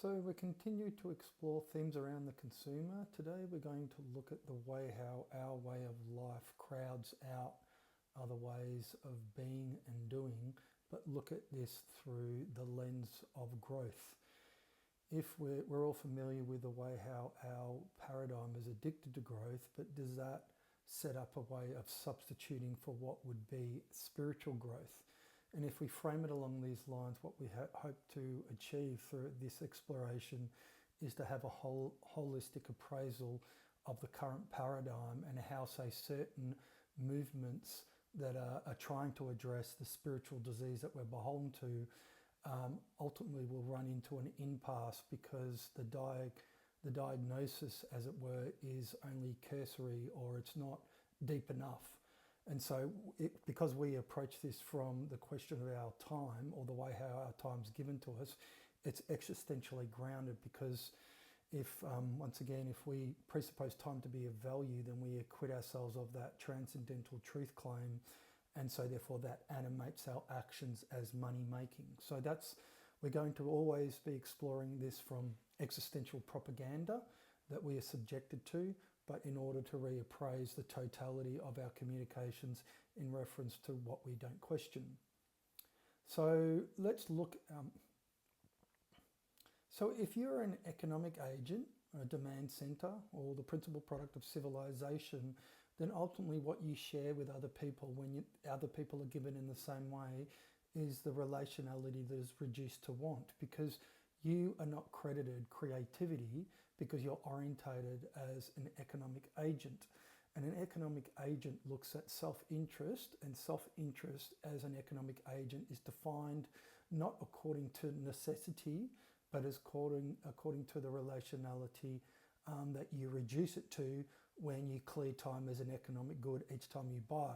So we continue to explore themes around the consumer. Today we're going to look at the way how our way of life crowds out other ways of being and doing, but look at this through the lens of growth. If we're all familiar with the way how our paradigm is addicted to growth, but does that set up a way of substituting for what would be spiritual growth? And if we frame it along these lines, what we hope to achieve through this exploration is to have a holistic appraisal of the current paradigm and how, say, certain movements that are trying to address the spiritual disease that we're beholden to ultimately will run into an impasse because the diagnosis, as it were, is only cursory or it's not deep enough. And so because we approach this from the question of our time or the way how our time's given to us, it's existentially grounded because if, once again, if we presuppose time to be of value, then we acquit ourselves of that transcendental truth claim. And so therefore that animates our actions as money making. So we're going to always be exploring this from existential propaganda that we are subjected to, but in order to reappraise the totality of our communications in reference to what we don't question. So let's look. So if you're an economic agent, a demand center, or the principal product of civilization, then ultimately what you share with other people when other people are given in the same way is the relationality that is reduced to want, because you are not credited creativity because you're orientated as an economic agent. And an economic agent looks at self-interest, and self-interest as an economic agent is defined not according to necessity, but as according to the relationality that you reduce it to when you clear time as an economic good each time you buy.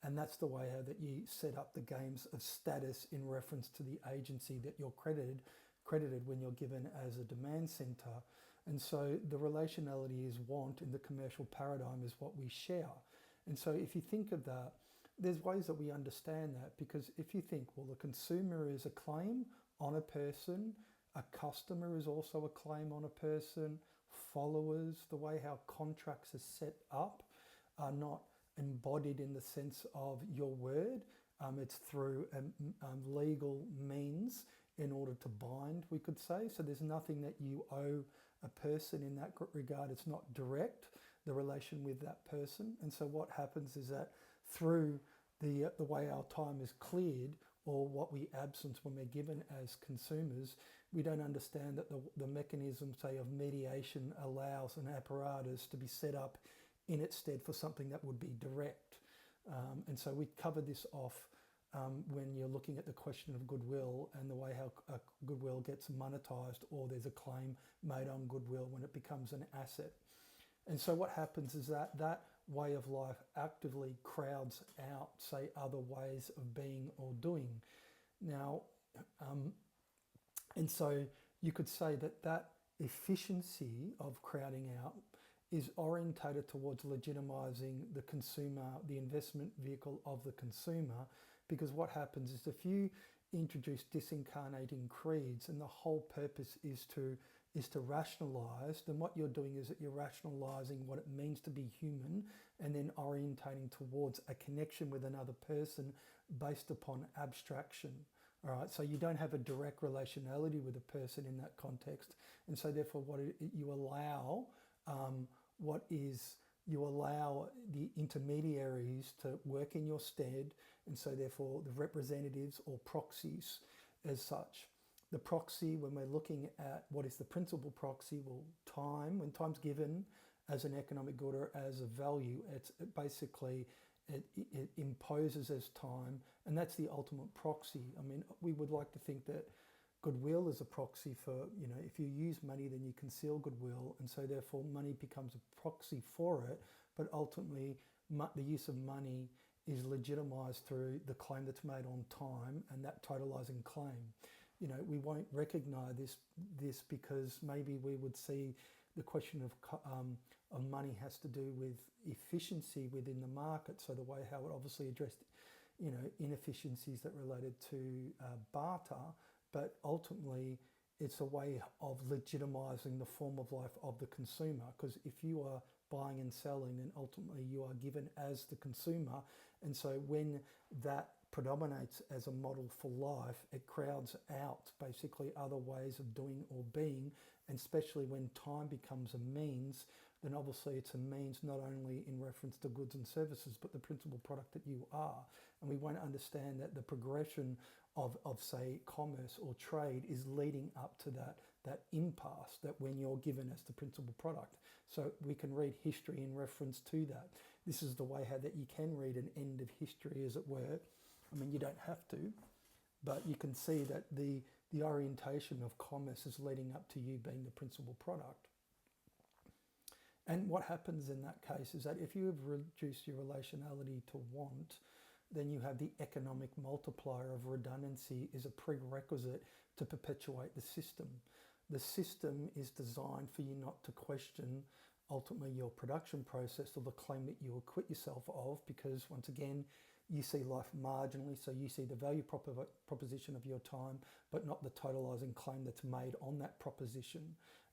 And that's the way how that you set up the games of status in reference to the agency that you're credited when you're given as a demand center. And so the relationality is want in the commercial paradigm is what we share. And so if you think of that, there's ways that we understand that, because if you think, well, the consumer is a claim on a person, a customer is also a claim on a person, followers, the way how contracts are set up are not embodied in the sense of your word. It's through legal means in order to bind, we could say. So there's nothing that you owe a person in that regard. It's not direct, the relation with that person. And so what happens is that through the way our time is cleared, or what we absence when we're given as consumers, we don't understand that the mechanism, say, of mediation allows an apparatus to be set up in its stead for something that would be direct. And so we covered this off when you're looking at the question of goodwill and the way how goodwill gets monetized, or there's a claim made on goodwill when it becomes an asset. And so what happens is that way of life actively crowds out, say, other ways of being or doing. Now, and so you could say that efficiency of crowding out is orientated towards legitimizing the consumer, the investment vehicle of the consumer, because what happens is if you introduce disincarnating creeds and the whole purpose is to rationalize, then what you're doing is that you're rationalizing what it means to be human and then orientating towards a connection with another person based upon abstraction. All right, so you don't have a direct relationality with a person in that context, and so therefore you allow the intermediaries to work in your stead, and so therefore the representatives or proxies as such. The proxy, when we're looking at what is the principal proxy, well, time, when time's given as an economic good or as a value, it imposes as time, and that's the ultimate proxy. I mean, we would like to think that goodwill is a proxy for, if you use money, then you conceal goodwill, and so therefore money becomes a proxy for it, but ultimately the use of money is legitimized through the claim that's made on time and that totalizing claim. We won't recognize this because maybe we would see the question of money has to do with efficiency within the market. So the way how it obviously addressed, inefficiencies that related to barter, but ultimately it's a way of legitimizing the form of life of the consumer, because if you are buying and selling, then ultimately you are given as the consumer. And so when that predominates as a model for life, it crowds out basically other ways of doing or being. And especially when time becomes a means, then obviously it's a means not only in reference to goods and services, but the principal product that you are. And we won't understand that the progression of say, commerce or trade is leading up to that impasse, that when you're given as the principal product. So we can read history in reference to that. This is the way how that you can read an end of history, as it were. I mean, you don't have to, but you can see that the orientation of commerce is leading up to you being the principal product. And what happens in that case is that if you have reduced your relationality to want, then you have the economic multiplier of redundancy is a prerequisite to perpetuate the system. The system is designed for you not to question ultimately your production process or the claim that you acquit yourself of, because once again, you see life marginally, so you see the value proposition of your time, but not the totalizing claim that's made on that proposition.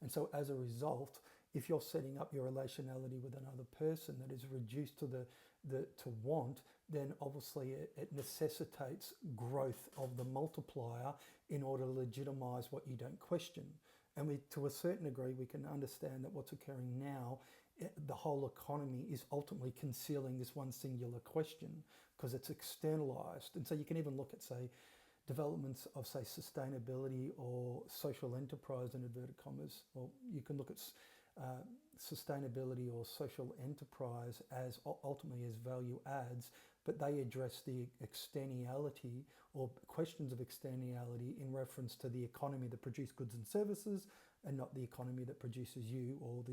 And so as a result, if you're setting up your relationality with another person that is reduced to to want, then obviously it necessitates growth of the multiplier in order to legitimize what you don't question. And to a certain degree, we can understand that what's occurring now, the whole economy is ultimately concealing this one singular question because it's externalized. And so you can even look at, say, developments of, say, sustainability or social enterprise in inverted commas, or you can look at sustainability or social enterprise as ultimately as value adds, but they address the externality or questions of externality in reference to the economy that produces goods and services, and not the economy that produces you, or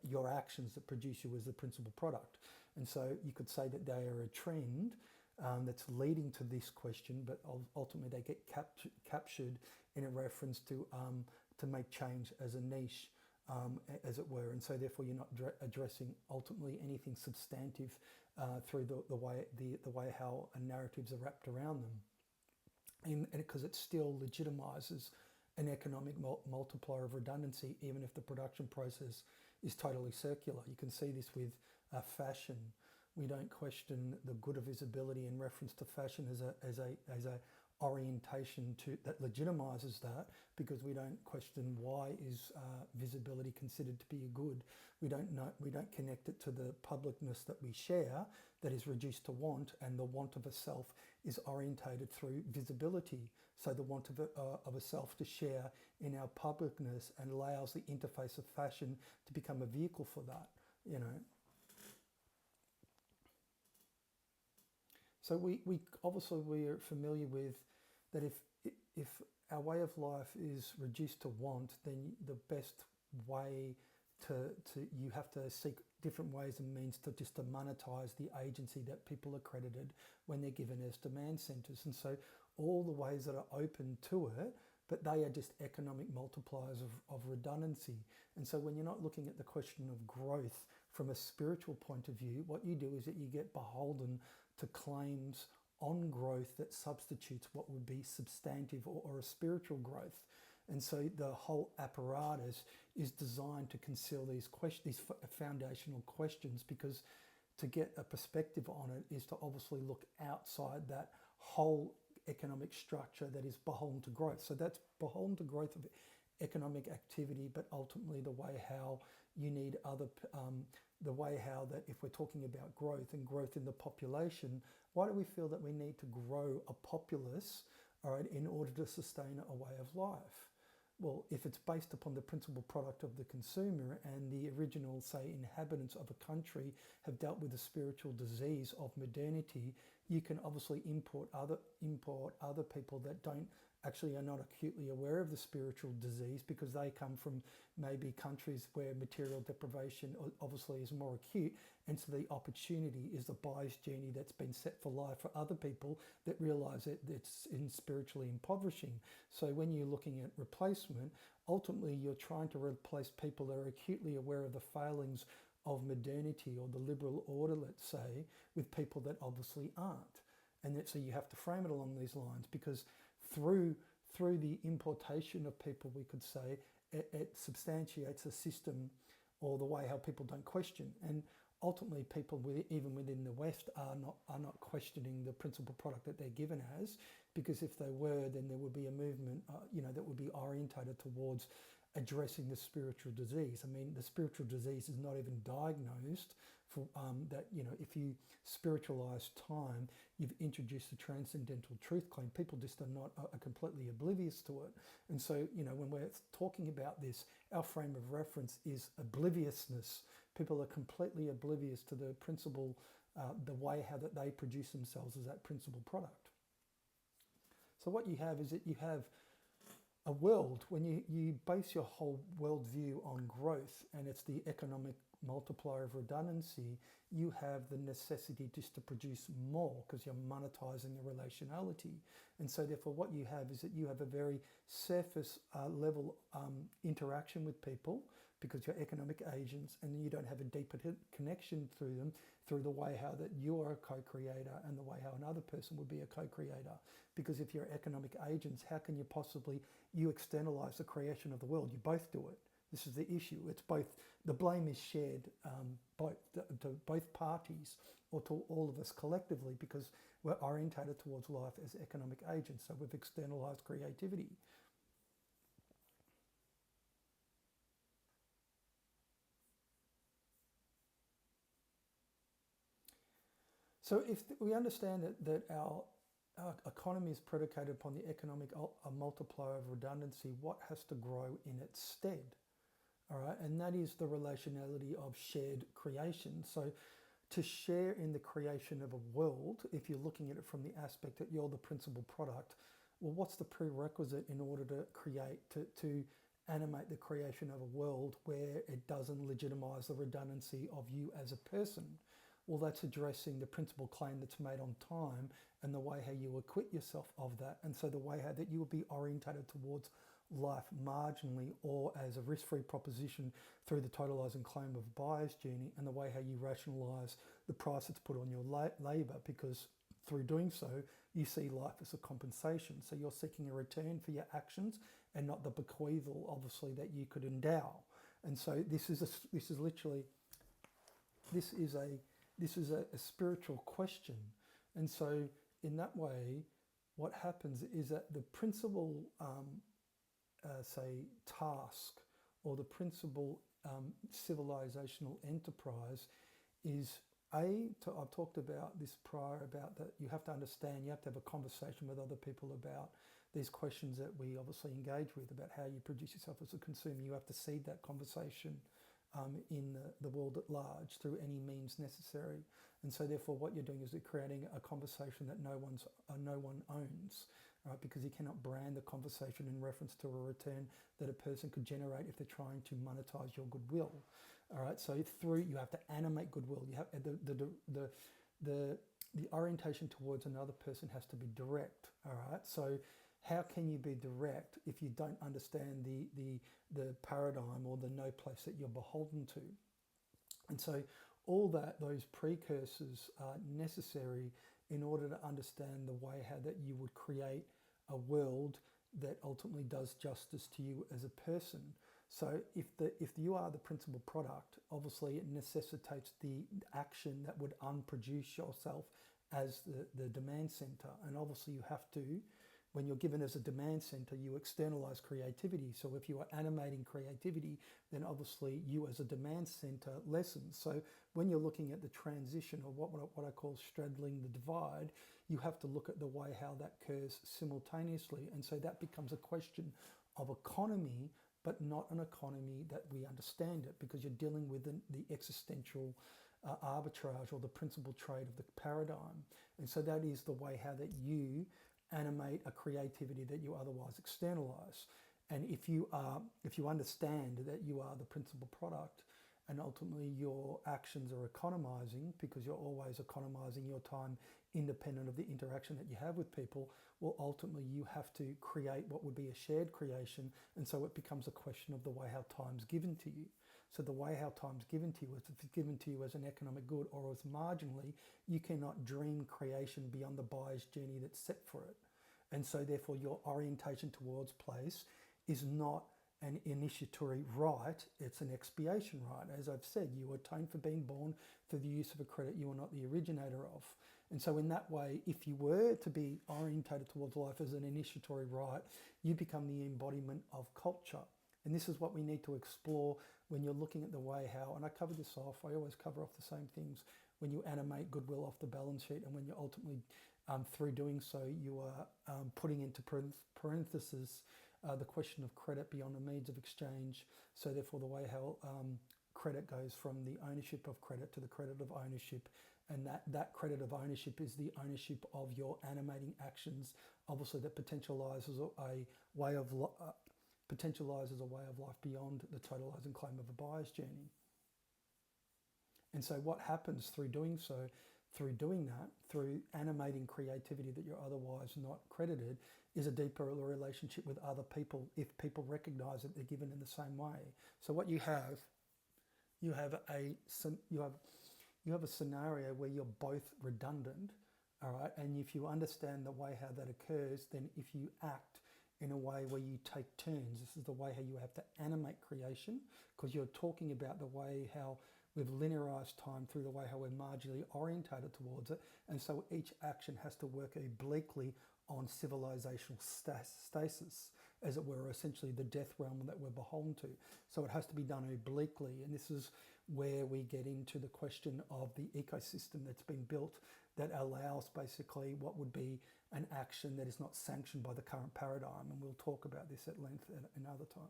your actions that produce you as the principal product. And so you could say that they are a trend that's leading to this question, but ultimately they get captured in a reference to make change as a niche, as it were. And so therefore you're not addressing ultimately anything substantive through the way how narratives are wrapped around them. And because it still legitimizes an economic multiplier of redundancy, even if the production process is totally circular. You can see this with fashion. We don't question the good of visibility in reference to fashion as a orientation that legitimizes that, because we don't question why is visibility considered to be a good. We don't connect it to the publicness that we share that is reduced to want, and the want of a self is orientated through visibility. So the want of a self to share in our publicness and allows the interface of fashion to become a vehicle for that, you know. So we obviously we're familiar with that if our way of life is reduced to want, then the best way to you have to seek different ways and means to monetize the agency that people are credited when they're given as demand centers. And so all the ways that are open to it, but they are just economic multipliers of redundancy. And so when you're not looking at the question of growth from a spiritual point of view, what you do is that you get beholden to claims on growth that substitutes what would be substantive or a spiritual growth. And so the whole apparatus is designed to conceal these foundational questions, because to get a perspective on it is to obviously look outside that whole economic structure that is beholden to growth. So that's beholden to growth of economic activity, but ultimately the way how you need the way how that if we're talking about growth and growth in the population, why do we feel that we need to grow a populace, all right, in order to sustain a way of life? Well, if it's based upon the principal product of the consumer, and the original, say, inhabitants of a country have dealt with the spiritual disease of modernity, you can obviously import other people that are not acutely aware of the spiritual disease, because they come from maybe countries where material deprivation obviously is more acute, and so the opportunity is the buyer's journey that's been set for life for other people that realize that it's spiritually impoverishing. So when you're looking at replacement, ultimately you're trying to replace people that are acutely aware of the failings of modernity or the liberal order, let's say, with people that obviously aren't. And so you have to frame it along these lines, because through through the importation of people, we could say, it substantiates a system or the way how people don't question. And ultimately, people even within the West are not questioning the principal product that they're given as, because if they were, then there would be a movement, that would be orientated towards addressing the spiritual disease. I mean, the spiritual disease is not even diagnosed for that. If you spiritualize time, you've introduced the transcendental truth claim. People just are completely oblivious to it. And so, when we're talking about this, our frame of reference is obliviousness. People are completely oblivious to the principle, the way how that they produce themselves as that principal product. So what you have is that you have a world, when you base your whole worldview on growth, and it's the economic multiplier of redundancy, you have the necessity just to produce more because you're monetizing the relationality. And so therefore what you have is that you have a very surface level interaction with people because you're economic agents, and you don't have a deeper connection through them, through the way how that you are a co-creator and the way how another person would be a co-creator. Because if you're economic agents, how can you possibly, you externalize the creation of the world? You both do it. This is the issue. It's both, the blame is shared to both parties or to all of us collectively, because we're orientated towards life as economic agents. So we've externalized creativity. So if we understand that our economy is predicated upon the economic multiplier of redundancy, what has to grow in its stead? All right, and that is the relationality of shared creation. So to share in the creation of a world, if you're looking at it from the aspect that you're the principal product, well, what's the prerequisite in order to create, to animate the creation of a world where it doesn't legitimize the redundancy of you as a person? Well, that's addressing the principal claim that's made on time and the way how you acquit yourself of that. And so the way how that you will be orientated towards life marginally or as a risk-free proposition through the totalizing claim of buyer's journey, and the way how you rationalize the price that's put on your labor, because through doing so, you see life as a compensation. So you're seeking a return for your actions and not the bequeathal, obviously, that you could endow. And so this is a spiritual question. And so in that way, what happens is that the principal, task or the principal civilizational enterprise is I've talked about this prior, about that you have to understand, you have to have a conversation with other people about these questions that we obviously engage with, about how you produce yourself as a consumer. You have to seed that conversation in the world at large through any means necessary. And so therefore what you're doing is you're creating a conversation that no one owns, right? Because you cannot brand the conversation in reference to a return that a person could generate if they're trying to monetize your goodwill. All right, so you have to animate goodwill. You have the orientation towards another person has to be direct. All right, so how can you be direct if you don't understand the paradigm or the no place that you're beholden to? And so all those precursors are necessary in order to understand the way how that you would create a world that ultimately does justice to you as a person. So if you are the principal product, obviously it necessitates the action that would unproduce yourself as the demand center. And obviously you have to, when you're given as a demand center, you externalize creativity. So if you are animating creativity, then obviously you as a demand center lessens. So when you're looking at the transition, or what I call straddling the divide, you have to look at the way how that occurs simultaneously. And so that becomes a question of economy, but not an economy that we understand it, because you're dealing with the existential arbitrage or the principal trade of the paradigm. And so that is the way how that you animate a creativity that you otherwise externalize. And if you understand that you are the principal product, and ultimately your actions are economizing, because you're always economizing your time independent of the interaction that you have with people, well, ultimately you have to create what would be a shared creation. And so it becomes a question of the way how time's given to you. So the way how time's given to you, if it's given to you as an economic good or as marginally, you cannot dream creation beyond the buyer's journey that's set for it. And so therefore your orientation towards place is not an initiatory right, it's an expiation right. As I've said, you atone for being born through the use of a credit you are not the originator of. And so in that way, if you were to be orientated towards life as an initiatory right, you become the embodiment of culture. And this is what we need to explore when you're looking at the way how, and I covered this off, I always cover off the same things, when you animate goodwill off the balance sheet, and when you're ultimately, through doing so, you are putting into parentheses the question of credit beyond a means of exchange. So therefore the way how credit goes from the ownership of credit to the credit of ownership, and that credit of ownership is the ownership of your animating actions, obviously that potentializes a way of life beyond the totalizing claim of a buyer's journey. And so what happens through doing so, through doing that, through animating creativity that you're otherwise not credited, is a deeper relationship with other people if people recognize that they're given in the same way. So what you have a scenario where you're both redundant, all right? And if you understand the way how that occurs, then if you act in a way where you take turns, this is the way how you have to animate creation, because you're talking about the way how we've linearized time through the way how we're marginally orientated towards it. And so each action has to work obliquely on civilizational stasis, as it were, essentially the death realm that we're beholden to. So it has to be done obliquely. And this is where we get into the question of the ecosystem that's been built that allows basically what would be an action that is not sanctioned by the current paradigm. And we'll talk about this at length at another time.